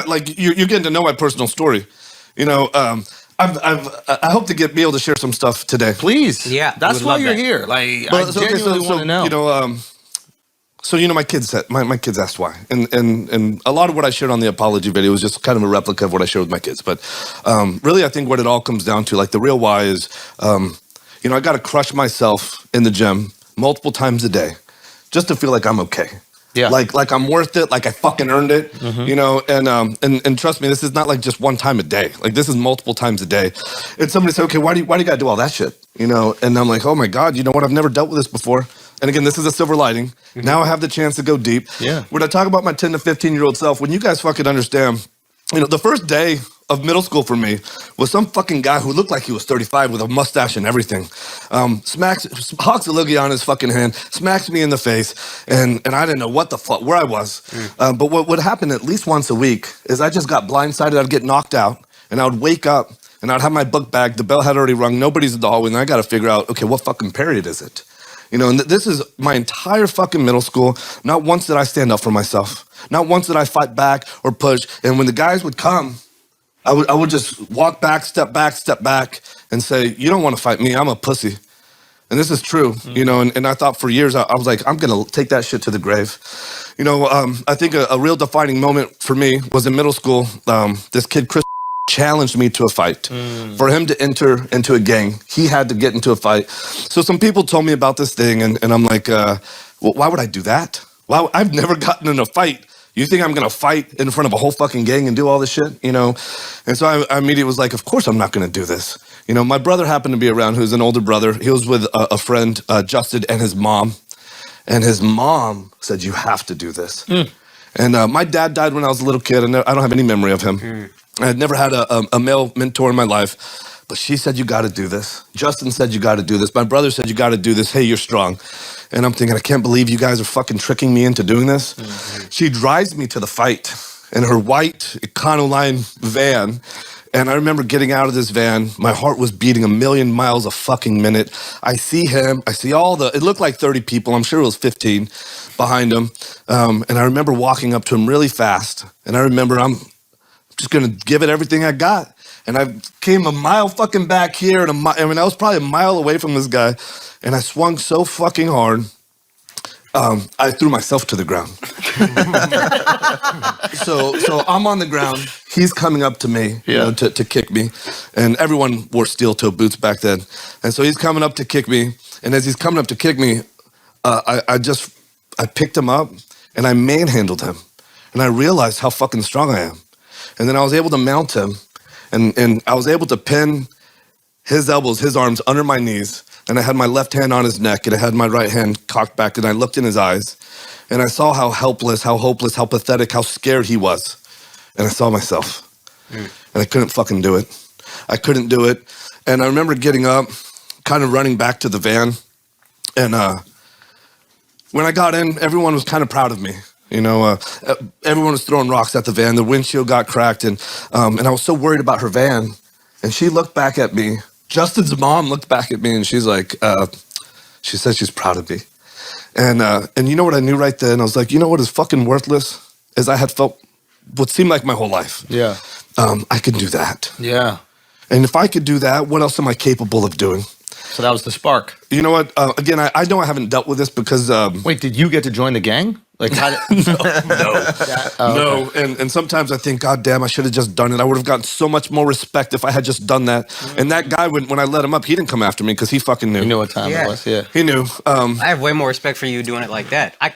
like you're getting to know my personal story. You know, I hope to be able to share some stuff today. Please. Yeah, That's why you're here. Like, I genuinely want to know. You know, so my kids said, my kids asked why, and a lot of what I shared on the apology video was just kind of a replica of what I shared with my kids. But really, I think what it all comes down to, like the real why, is you know, I got to crush myself in the gym multiple times a day just to feel like I'm okay. Yeah. Like I'm worth it, like I fucking earned it, you know, and trust me, this is not like just one time a day. Like this is multiple times a day. And somebody said, okay, why do you gotta do all that shit? You know, and I'm like, oh my God, you know what? I've never dealt with this before. And again, this is a silver lining. Now I have the chance to go deep. Yeah. When I talk about my 10 to 15-year-old self, when you guys fucking understand, you know, the first day of middle school for me was some fucking guy who looked like he was 35 with a mustache and everything. Hawks a loogie on his fucking hand, smacks me in the face, and I didn't know what the fuck, where I was. But what would happen at least once a week is I just got blindsided, I'd get knocked out, and I would wake up, and I'd have my book bag, the bell had already rung, nobody's in the hallway, and I gotta figure out, okay, what fucking period is it? You know, and this is my entire fucking middle school. Not once did I stand up for myself. Not once did I fight back or push. And when the guys would come, I would just walk back, and say, you don't want to fight me, I'm a pussy. And this is true, you know, and I thought for years, I was like, I'm gonna take that shit to the grave. You know, I think a real defining moment for me was in middle school. This kid, Chris, challenged me to a fight. For him to enter into a gang, he had to get into a fight. So some people told me about this thing, and I'm like, well, why would I do that? Well, I've never gotten in a fight. You think I'm gonna fight in front of a whole fucking gang and do all this shit, you know? And so I immediately was like, of course I'm not gonna do this. You know, my brother happened to be around, who's an older brother. He was with a friend, Justin, and his mom. And his mom said, you have to do this. And my dad died when I was a little kid, and I don't have any memory of him. I had never had a male mentor in my life, but she said, you gotta do this. Justin said, you gotta do this. My brother said, you gotta do this. Hey, you're strong. And I'm thinking, I can't believe you guys are fucking tricking me into doing this. She drives me to the fight in her white Econoline van. And I remember getting out of this van, my heart was beating 1,000,000 miles a fucking minute. I see him, I see it looked like 30 people, I'm sure it was 15 behind him. And I remember walking up to him really fast. And I remember I'm just gonna give it everything I got. And I came a mile fucking back here, and I was probably a mile away from this guy. And I swung so fucking hard, I threw myself to the ground. So I'm on the ground. He's coming up to me, you know, to kick me. And everyone wore steel toe boots back then. And so he's coming up to kick me. And as he's coming up to kick me, I picked him up and I manhandled him. And I realized how fucking strong I am. And then I was able to mount him. And I was able to pin his elbows, his arms under my knees. And I had my left hand on his neck, and I had my right hand cocked back, and I looked in his eyes. And I saw how helpless, how hopeless, how pathetic, how scared he was. And I saw myself. And I couldn't fucking do it. I couldn't do it. And I remember getting up, kind of running back to the van. And when I got in, everyone was kind of proud of me. You know, everyone was throwing rocks at the van. The windshield got cracked, and I was so worried about her van. And she looked back at me. Justin's mom looked back at me, and she's like, she said she's proud of me. And you know what I knew right then? I was like, you know what is fucking worthless? Is I had felt what seemed like my whole life. Yeah. I can do that. Yeah. And if I could do that, what else am I capable of doing? So that was the spark. You know what? Again, I know I haven't dealt with this because... Wait, did you get to join the gang? Like, how did... No. And sometimes I think, God damn, I should have just done it. I would have gotten so much more respect if I had just done that. And that guy, when I let him up, he didn't come after me because he fucking knew. He knew what time it was, yeah. He knew. I have way more respect for you doing it like that.